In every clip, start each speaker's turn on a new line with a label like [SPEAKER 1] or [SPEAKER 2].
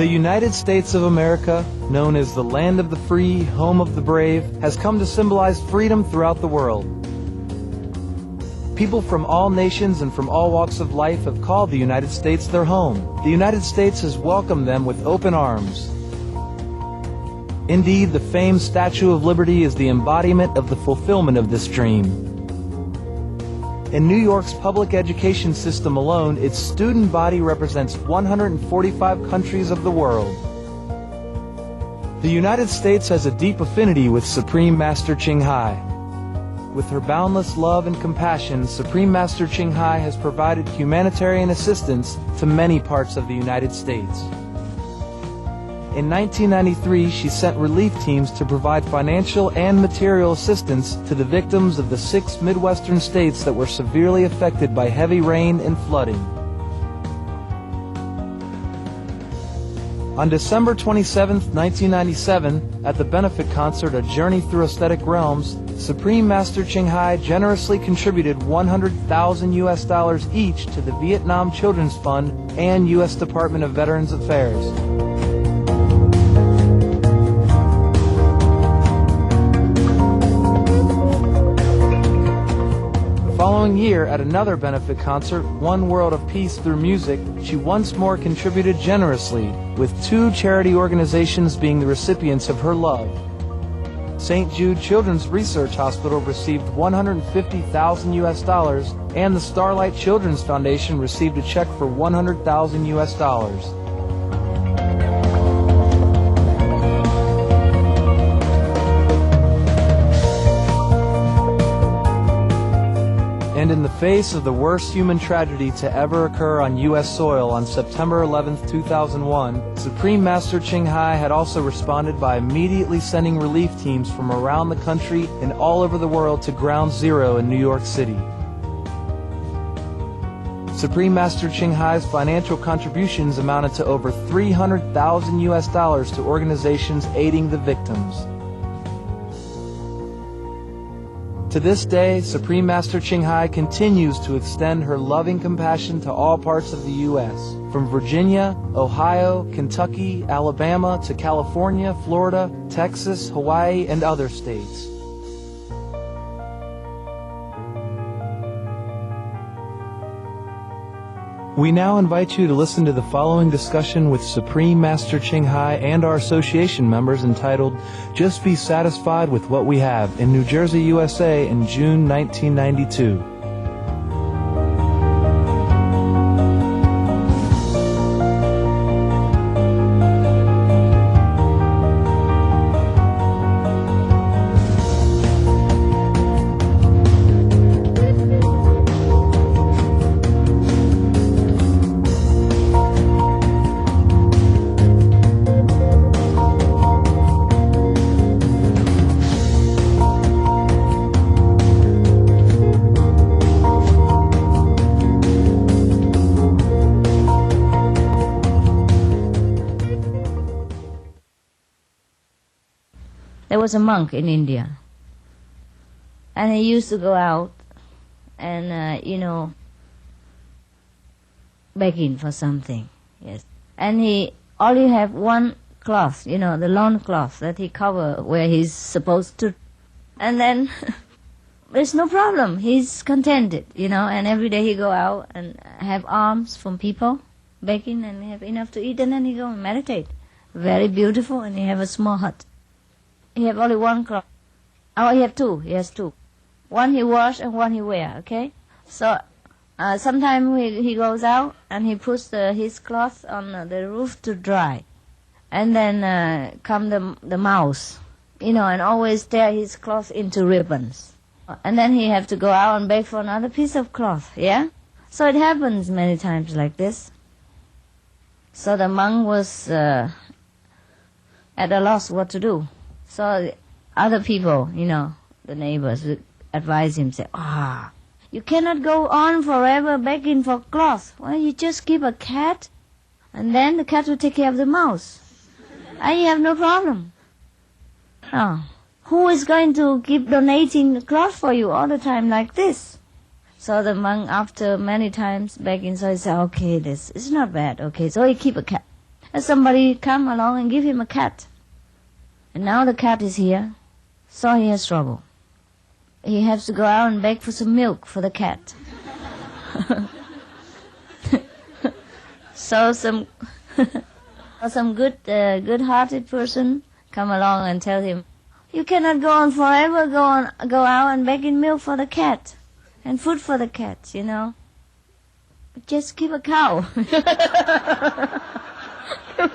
[SPEAKER 1] The United States of America, known as the land of the free, home of the brave, has come to symbolize freedom throughout the world. People from all nations and from all walks of life have called the United States their home. The United States has welcomed them with open arms. Indeed, the famed Statue of Liberty is the embodiment of the fulfillment of this dream. In New York's public education system alone, its student body represents 145 countries of the world. The United States has a deep affinity with Supreme Master Ching Hai. With her boundless love and compassion, Supreme Master Ching Hai has provided humanitarian assistance to many parts of the United States. In 1993, she sent relief teams to provide financial and material assistance to the victims of the 6 Midwestern states that were severely affected by heavy rain and flooding. On December 27, 1997, at the benefit concert A Journey Through Aesthetic Realms, Supreme Master Ching Hai generously contributed $100,000 each to the Vietnam Children's Fund and U.S. Department of Veterans Affairs. The following year, at another benefit concert, One World of Peace Through Music, she once more contributed generously, with 2 charity organizations being the recipients of her love. St. Jude Children's Research Hospital received $150,000 and the Starlight Children's Foundation received a check for $100,000. And in the face of the worst human tragedy to ever occur on U.S. soil on September 11, 2001, Supreme Master Ching Hai had also responded by immediately sending relief teams from around the country and all over the world to Ground Zero in New York City. Supreme Master Ching Hai's financial contributions amounted to over $300,000 to organizations aiding the victims. To this day, Supreme Master Ching Hai continues to extend her loving compassion to all parts of the U.S., from Virginia, Ohio, Kentucky, Alabama, to California, Florida, Texas, Hawaii, and other states. We now invite you to listen to the following discussion with Supreme Master Ching Hai and our association members entitled Just Be Satisfied with What We Have in New Jersey, USA in June 1992.
[SPEAKER 2] There was a monk in India, and he used to go out and, begging for something, yes. And he only have one cloth, the lawn cloth that he cover where he's supposed to. And then there's no problem. He's contented, and every day he go out and have alms from people, begging, and have enough to eat, and then he go and meditate. Very beautiful, and he have a small hut. He have only one cloth. Oh, he have 2. He has 2. One he wash and one he wear, okay? So sometimes he goes out and he puts his cloth on the roof to dry. And then come the mouse, and always tear his cloth into ribbons. And then he have to go out and beg for another piece of cloth, yeah? So it happens many times like this. So the monk was at a loss what to do. So other people, the neighbors would advise him, say, you cannot go on forever begging for cloth. Well, you just keep a cat, and then the cat will take care of the mouse. And you have no problem. Who is going to keep donating cloth for you all the time like this? So the monk, after many times begging, so he said, okay, this is not bad. Okay, so he keep a cat. And somebody come along and give him a cat. And now the cat is here, so he has trouble. He has to go out and beg for some milk for the cat. So some good-hearted person come along and tell him, you cannot go on forever, go out and begging milk for the cat and food for the cat, you know. Just keep a cow. Keep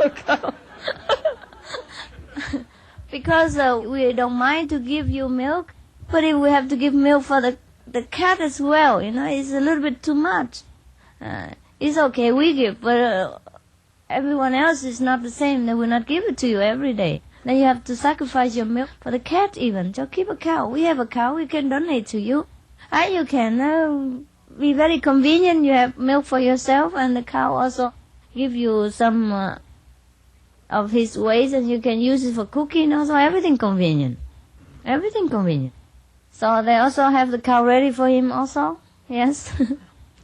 [SPEAKER 2] a cow. Because we don't mind to give you milk, but if we have to give milk for the cat as well, you know, it's a little bit too much. It's okay, we give, but everyone else is not the same. They will not give it to you every day. Then you have to sacrifice your milk for the cat even. So keep a cow. We have a cow, we can donate to you. And you can be very convenient. You have milk for yourself, and the cow also give you some of his waste, and you can use it for cooking. Also, everything convenient. Everything convenient. So they also have the cow ready for him also. Yes.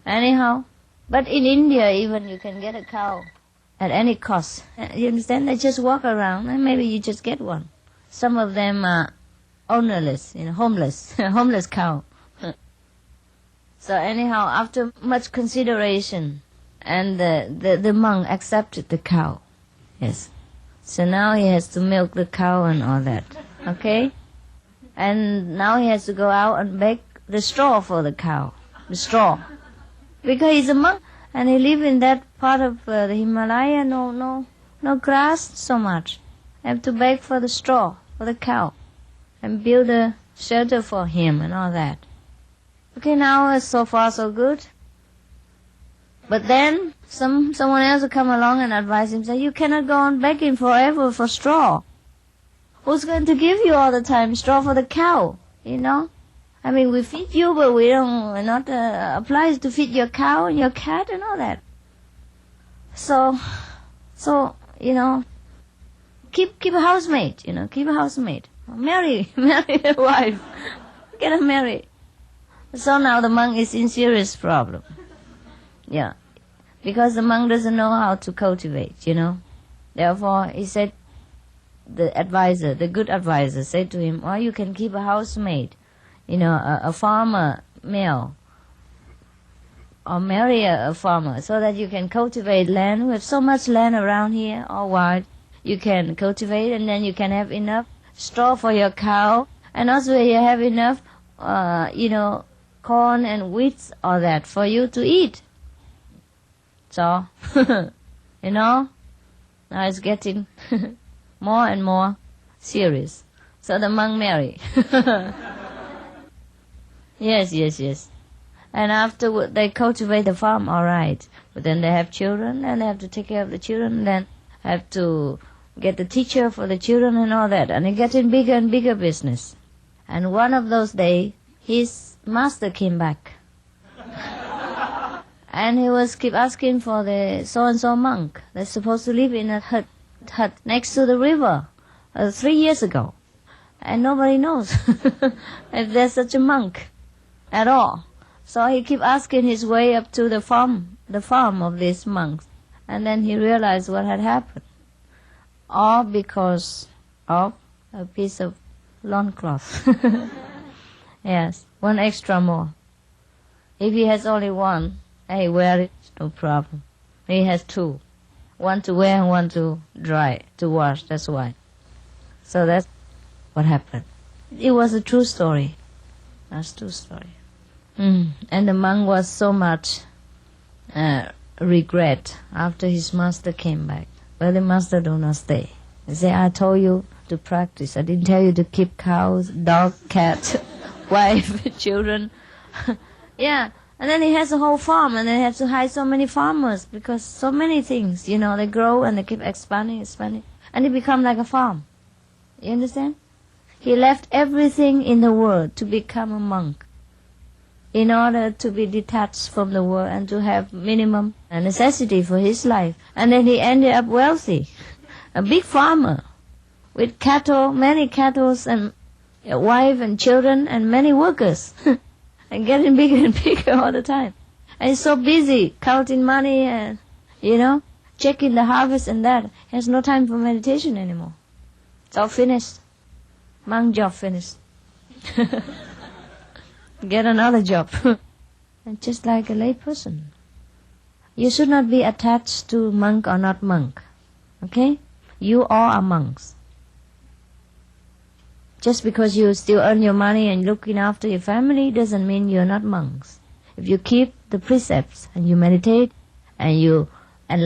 [SPEAKER 2] Anyhow. But in India even you can get a cow at any cost. You understand? They just walk around and maybe you just get one. Some of them are ownerless, you know, homeless. Homeless cow. So anyhow, after much consideration, and the monk accepted the cow. Yes. So now he has to milk the cow and all that. Okay? And now he has to go out and beg the straw for the cow. The straw. Because he's a monk and he lives in that part of the Himalaya, no grass so much. Have to beg for the straw for the cow and build a shelter for him and all that. Okay, now so far so good. But then someone else will come along and advise him, say, you cannot go on begging forever for straw. Who's going to give you all the time straw for the cow, you know? I mean, we feed you, but we're not obliged to feed your cow and your cat and all that. So, you know, keep a housemaid, you know, keep a housemaid. Marry a wife. Get her married. So now the monk is in serious problem. Yeah. Because the monk doesn't know how to cultivate, you know. Therefore, he said, the good advisor said to him, oh, you can keep a housemaid, you know, a farmer male, or marry a farmer so that you can cultivate land. We have so much land around here, all wide. You can cultivate and then you can have enough straw for your cow, and also you have enough, you know, corn and wheat, all that, for you to eat. So, you know, now it's getting more and more serious. So the monk married. Yes. And afterward they cultivate the farm, all right. But then they have children, and they have to take care of the children, and then have to get the teacher for the children and all that. And they get in bigger and bigger business. And one of those days, his master came back. And he was keep asking for the so-and-so monk that's supposed to live in a hut next to the river 3 years ago. And nobody knows if there's such a monk at all. So he keep asking his way up to the farm of these monks. And then he realized what had happened. All because of a piece of loincloth. Yes, one extra more. If he has only one, he wear it, no problem. He has two. One to wear and one to dry, to wash, that's why. So that's what happened. It was a true story. That's a true story. And the monk was so much regret after his master came back. But the master do not stay. He said, I told you to practice. I didn't tell you to keep cows, dog, cat, wife, children. Yeah. And then he has a whole farm, and they have to hire so many farmers because so many things, you know, they grow and they keep expanding, and it become like a farm. You understand? He left everything in the world to become a monk in order to be detached from the world and to have minimum necessity for his life. And then he ended up wealthy, a big farmer with cattle, many cattle and a wife and children and many workers. And getting bigger and bigger all the time. And he's so busy counting money and, you know, checking the harvest and that. He has no time for meditation anymore. It's all finished. Monk job finished. Get another job. And just like a lay person. You should not be attached to monk or not monk. Okay? You all are monks. Just because you still earn your money and looking after your family doesn't mean you're not monks. If you keep the precepts and you meditate and you are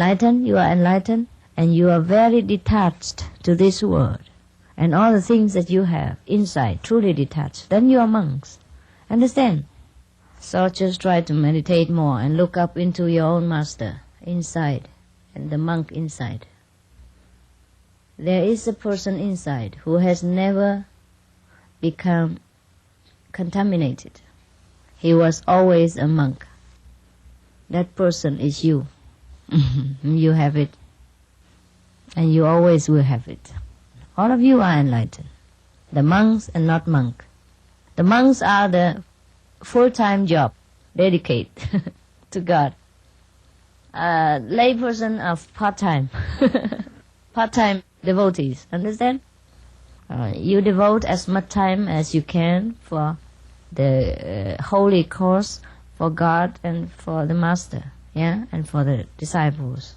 [SPEAKER 2] enlightened, and you are very detached to this world and all the things that you have inside, truly detached, then you are monks. Understand? So just try to meditate more and look up into your own master inside and the monk inside. There is a person inside who has never become contaminated. He was always a monk. That person is you. You have it. And you always will have it. All of you are enlightened. The monks and not monk. The monks are the full-time job, dedicate to God. Lay person of part-time. Part-time devotees. Understand? You devote as much time as you can for the holy cause, for God and for the Master, yeah, and for the disciples,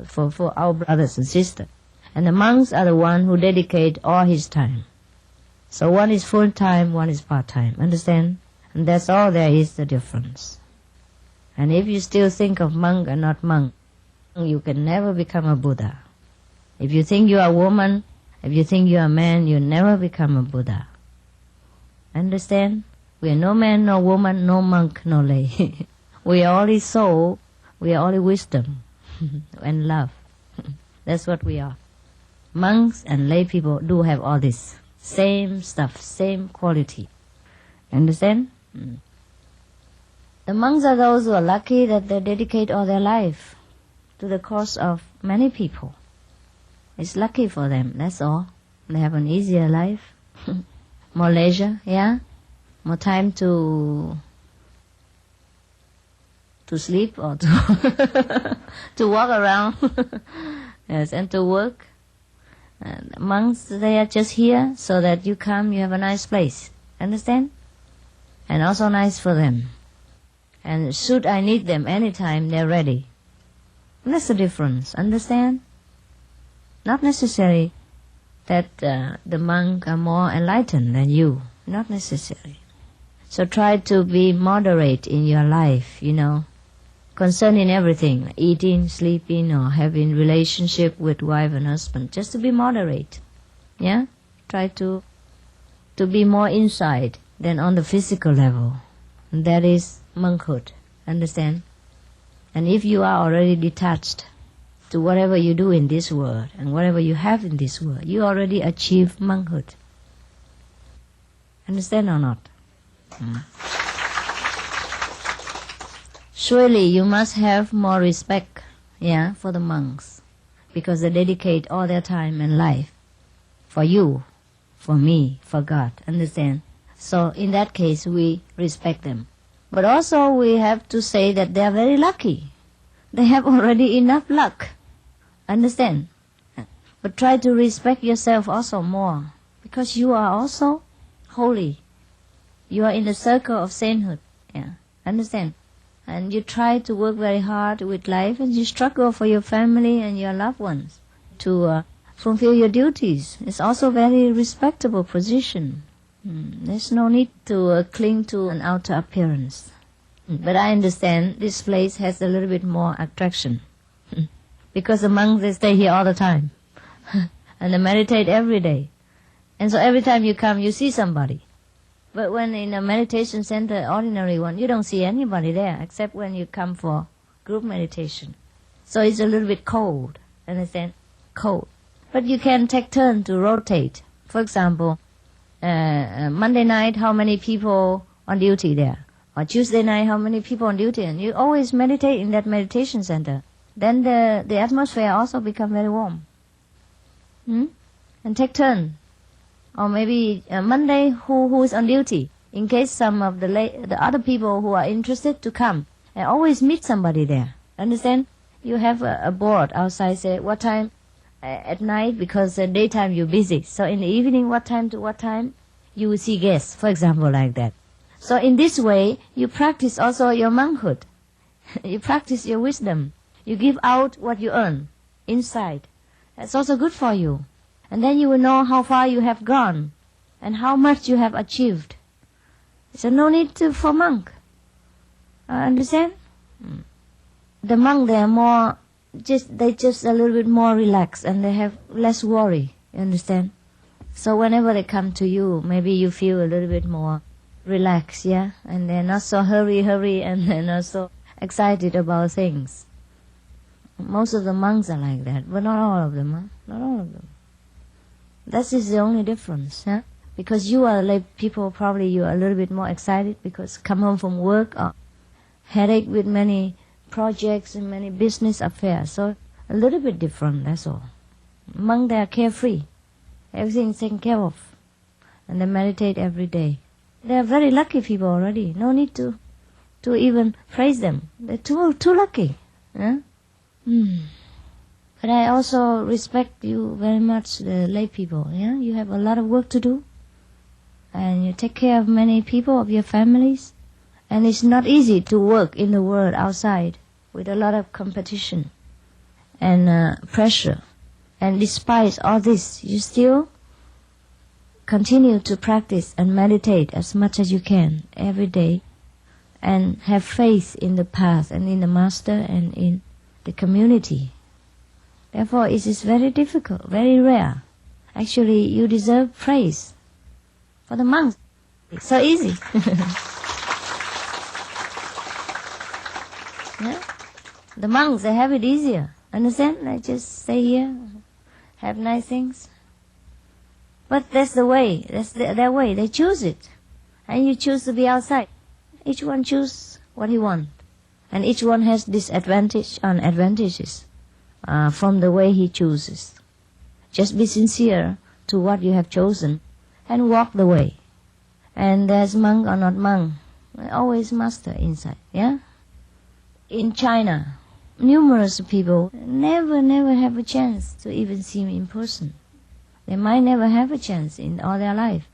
[SPEAKER 2] for our brothers and sisters. And the monks are the one who dedicate all his time. So one is full-time, one is part-time. Understand? And that's all there is the difference. And if you still think of monk and not monk, you can never become a Buddha. If you think you are a woman, if you think you are a man, you never become a Buddha. Understand? We are no man, no woman, no monk, no lay. We are only soul, we are only wisdom and love. That's what we are. Monks and lay people do have all this. Same stuff, same quality. Understand? The monks are those who are lucky that they dedicate all their life to the cause of many people. It's lucky for them, that's all. They have an easier life, more leisure, yeah? More time to sleep or to to walk around, yes, and to work. And monks, they are just here so that you come, you have a nice place. Understand? And also nice for them. And should I need them anytime, they're ready. That's the difference. Understand? Not necessary that the monks are more enlightened than you. Not necessary. So try to be moderate in your life, concerning everything, eating, sleeping, or having relationship with wife and husband. Just to be moderate, yeah? Try to be more inside than on the physical level. And that is monkhood, understand? And if you are already detached to whatever you do in this world and whatever you have in this world, you already achieve monkhood. Understand or not? Surely you must have more respect, for the monks, because they dedicate all their time and life for you, for me, for God. Understand? So in that case, we respect them. But also we have to say that they are very lucky. They have already enough luck. Understand? But try to respect yourself also more, because you are also holy. You are in the circle of sainthood. Understand? And you try to work very hard with life, and you struggle for your family and your loved ones to fulfill your duties. It's also a very respectable position. There's no need to cling to an outer appearance. But I understand this place has a little bit more attraction because the monks, they stay here all the time and they meditate every day. And so every time you come, you see somebody. But when in a meditation center, ordinary one, you don't see anybody there except when you come for group meditation. So it's a little bit cold, understand? Cold. But you can take turn to rotate. For example, Monday night, how many people on duty there? Or Tuesday night, how many people on duty? And you always meditate in that meditation center. Then the atmosphere also become very warm. And take turn. Or maybe Monday, who is on duty? In case some of the other people who are interested to come, and always meet somebody there. Understand? You have a board outside, say what time at night, because daytime you're busy. So in the evening, what time to what time, you will see guests, for example, like that. So in this way, you practice also your monkhood. You practice your wisdom. You give out what you earn inside. That's also good for you. And then you will know how far you have gone and how much you have achieved. So no need for monk. Understand? The monk, they are more, they just a little bit more relaxed and they have less worry. You understand? So whenever they come to you, maybe you feel a little bit more relaxed, yeah? And they're not so hurry, and they're not so excited about things. Most of the monks are like that, but not all of them, huh? Not all of them. That is the only difference, huh? Because you are like people, probably you are a little bit more excited because come home from work or headache with many projects and many business affairs. So a little bit different, that's all. Monks, they are carefree. Everything is taken care of. And they meditate every day. They are very lucky people already. No need to even praise them. They're too lucky. Huh? But I also respect you very much, the lay people. Yeah, you have a lot of work to do, and you take care of many people of your families, and it's not easy to work in the world outside with a lot of competition and pressure. And despite all this, you still continue to practice and meditate as much as you can every day, and have faith in the path and in the master and in the community. Therefore, it is very difficult, very rare. Actually, you deserve praise. For the monks, it's so easy. Yeah? The monks, they have it easier. Understand? They just stay here, have nice things. But that's the way. That's their way. They choose it. And you choose to be outside. Each one chooses what he wants. And each one has disadvantage and advantages from the way he chooses. Just be sincere to what you have chosen and walk the way. And there's monk or not monk, always master inside, yeah? In China, numerous people never have a chance to even see me in person. They might never have a chance in all their life.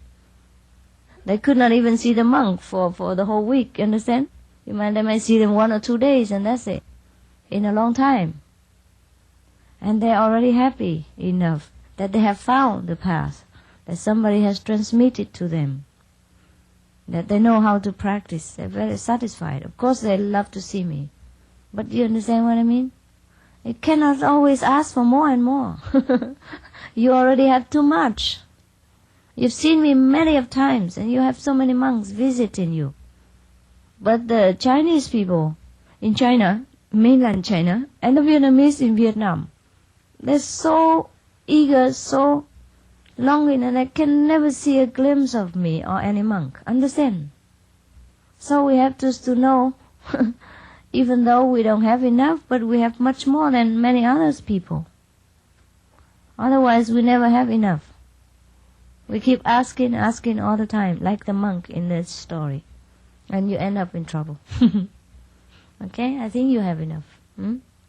[SPEAKER 2] They could not even see the monk for the whole week, understand? They might see them 1 or 2 days, and that's it, in a long time. And they're already happy enough that they have found the path, that somebody has transmitted to them, that they know how to practice. They're very satisfied. Of course, they love to see me. But do you understand what I mean? You cannot always ask for more and more. You already have too much. You've seen me many of times, and you have so many monks visiting you. But the Chinese people in China, mainland China, and the Vietnamese in Vietnam, they're so eager, so longing, and they can never see a glimpse of me or any monk. Understand? So we have to know, even though we don't have enough, but we have much more than many other people. Otherwise, we never have enough. We keep asking all the time, like the monk in this story. And you end up in trouble. Okay? I think you have enough.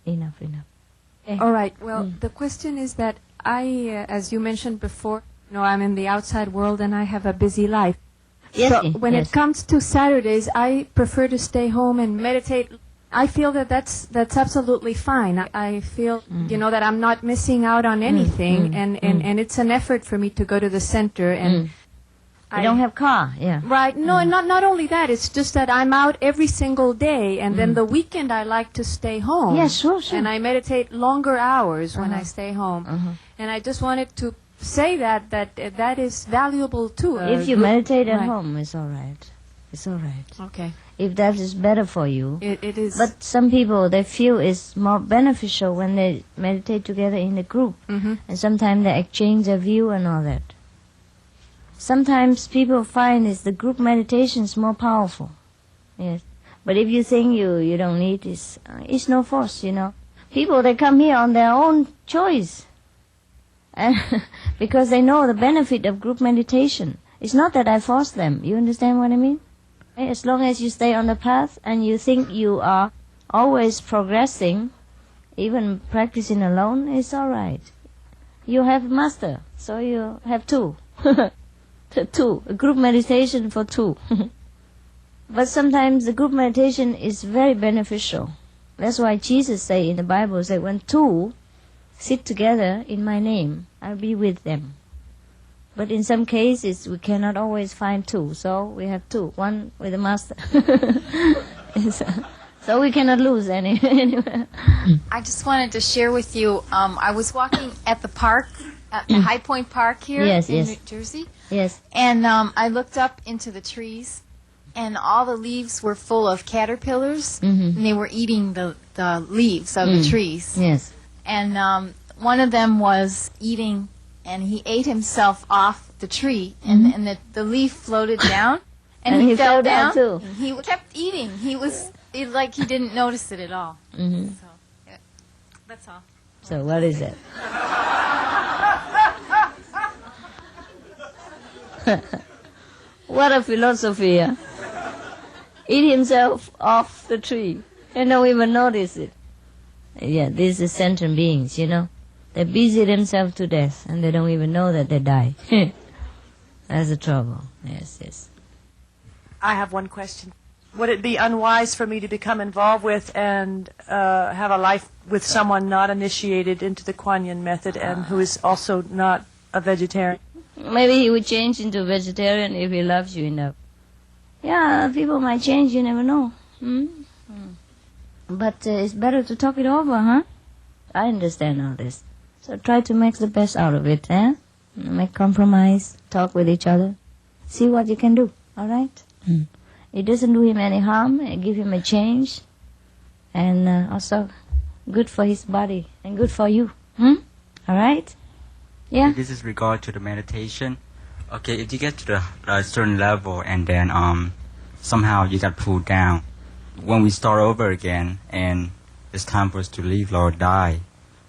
[SPEAKER 2] Enough. Okay.
[SPEAKER 3] All right. Well, the question is that I, as you mentioned before, I'm in the outside world and I have a busy life.
[SPEAKER 2] Yes,
[SPEAKER 3] so when it comes to Saturdays, I prefer to stay home and meditate. I feel that that's absolutely fine. I feel, that I'm not missing out on anything, and it's an effort for me to go to the center and.
[SPEAKER 2] I don't have car, yeah.
[SPEAKER 3] Right. No, not only that. It's just that I'm out every single day, and then the weekend I like to stay home.
[SPEAKER 2] Yeah, sure.
[SPEAKER 3] And I meditate longer hours when I stay home. And I just wanted to say that is valuable too.
[SPEAKER 2] If you meditate at home, it's all right. It's all right.
[SPEAKER 3] Okay.
[SPEAKER 2] If that is better for you.
[SPEAKER 3] It is.
[SPEAKER 2] But some people, they feel it's more beneficial when they meditate together in a group. And sometimes they exchange their view and all that. Sometimes people find the group meditation is more powerful. Yes. But if you think you don't need this, it's no force, People, they come here on their own choice. And because they know the benefit of group meditation. It's not that I force them. You understand what I mean? As long as you stay on the path and you think you are always progressing, Even practicing alone is all right. You have master, so you have two. Two. A group meditation for two. But sometimes the group meditation is very beneficial. That's why Jesus say in the Bible, say, when two sit together in my name, I'll be with them. But in some cases, we cannot always find two, so we have two, one with the master. So we cannot lose anywhere.
[SPEAKER 4] I just wanted to share with you, I was walking at the park, at the High Point Park here in New Jersey.
[SPEAKER 2] Yes.
[SPEAKER 4] And I looked up into the trees, and all the leaves were full of caterpillars, and they were eating the leaves of the trees.
[SPEAKER 2] Yes.
[SPEAKER 4] And one of them was eating, and he ate himself off the tree, and the leaf floated down, and he fell down
[SPEAKER 2] too.
[SPEAKER 4] And he kept eating. He was like he didn't notice it at all. So, yeah. That's all.
[SPEAKER 2] So what is it? What a philosophy, huh? Eat himself off the tree and don't even notice it. Yeah, these are sentient beings, you know. They busy themselves to death and they don't even know that they die. That's the trouble. Yes, yes.
[SPEAKER 5] I have one question. Would it be unwise for me to become involved with and have a life with someone not initiated into the Kuan Yin method and who is also not a vegetarian?
[SPEAKER 2] Maybe he would change into vegetarian if he loves you enough. Yeah, people might change, you never know. But it's better to talk it over, huh? I understand all this. So try to make the best out of it, eh? Make compromise, talk with each other. See what you can do, all right? It doesn't do him any harm, give him a change, and also good for his body and good for you. All right? Yeah?
[SPEAKER 6] This is regard to the meditation. Okay, if you get to the certain level and then somehow you got pulled down, when we start over again and it's time for us to leave or die,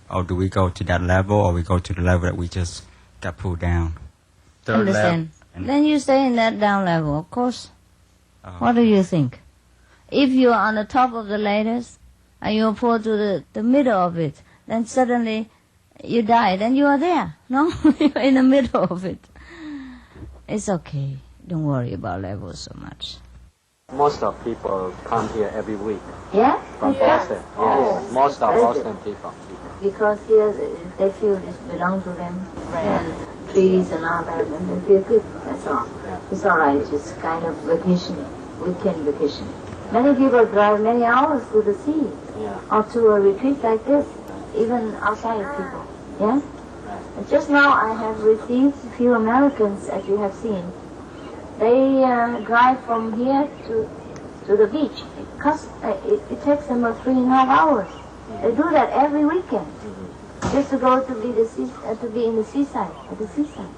[SPEAKER 6] or do we go to that level or we go to the level that we just got pulled down?
[SPEAKER 2] Understand. Then you stay in that down level, of course. What do you think? If you are on the top of the ladders and you fall to the middle of it, then suddenly you die, then you are there, no? You're in the middle of it. It's okay. Don't worry about levels so much.
[SPEAKER 7] Most of people come here every week
[SPEAKER 2] Yeah?
[SPEAKER 7] from Boston. Yes, most of Boston people.
[SPEAKER 2] Because here they feel this belongs to them, and trees and all that, and they feel good, that's all. It's all right, it's kind of vacation, weekend vacation. Many people drive many hours to the sea, or to a retreat like this, even outside people, yeah? And just now I have received a few Americans, as you have seen. They drive from here to the beach. It takes them 3.5 hours. They do that every weekend, just to go to be in the seaside, at the seaside.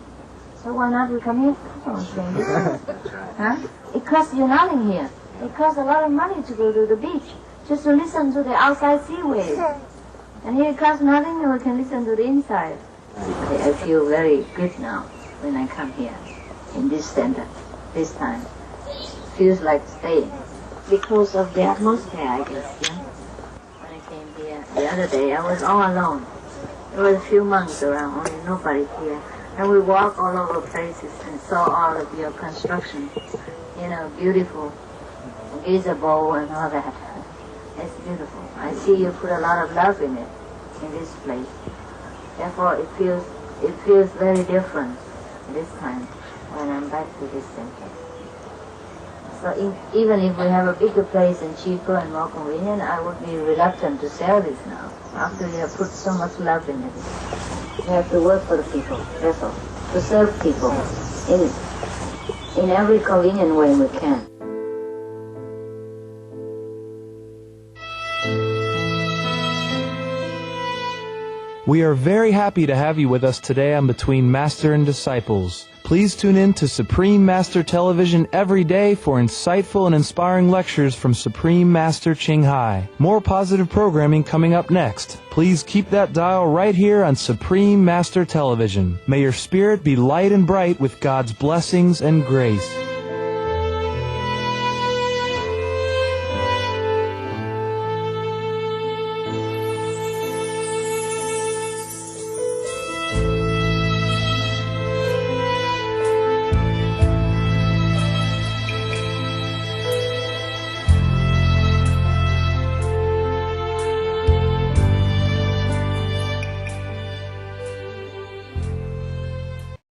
[SPEAKER 2] So why not you come here? Huh? It costs you nothing here. It costs a lot of money to go to the beach, just to listen to the outside sea waves. And here it costs nothing, and we can listen to the inside. I feel very good now when I come here, in this center, this time. Feels like staying. Because of the atmosphere, I guess, yeah? When I came here the other day, I was all alone. There were a few monks around, only nobody here. And we walked all over places and saw all of your construction. You know, beautiful, visible and all that. It's beautiful. I see you put a lot of love in it, in this place. Therefore, it feels very different this time when I'm back to this center. So even if we have a bigger place and cheaper and more convenient, I would be reluctant to sell this now, after you have put so much love in it. You have to work for the people, that's all. To serve people in every convenient way we can.
[SPEAKER 1] We are very happy to have you with us today on Between Master and Disciples. Please tune in to Supreme Master Television every day for insightful and inspiring lectures from Supreme Master Ching Hai. More positive programming coming up next. Please keep that dial right here on Supreme Master Television. May your spirit be light and bright with God's blessings and grace.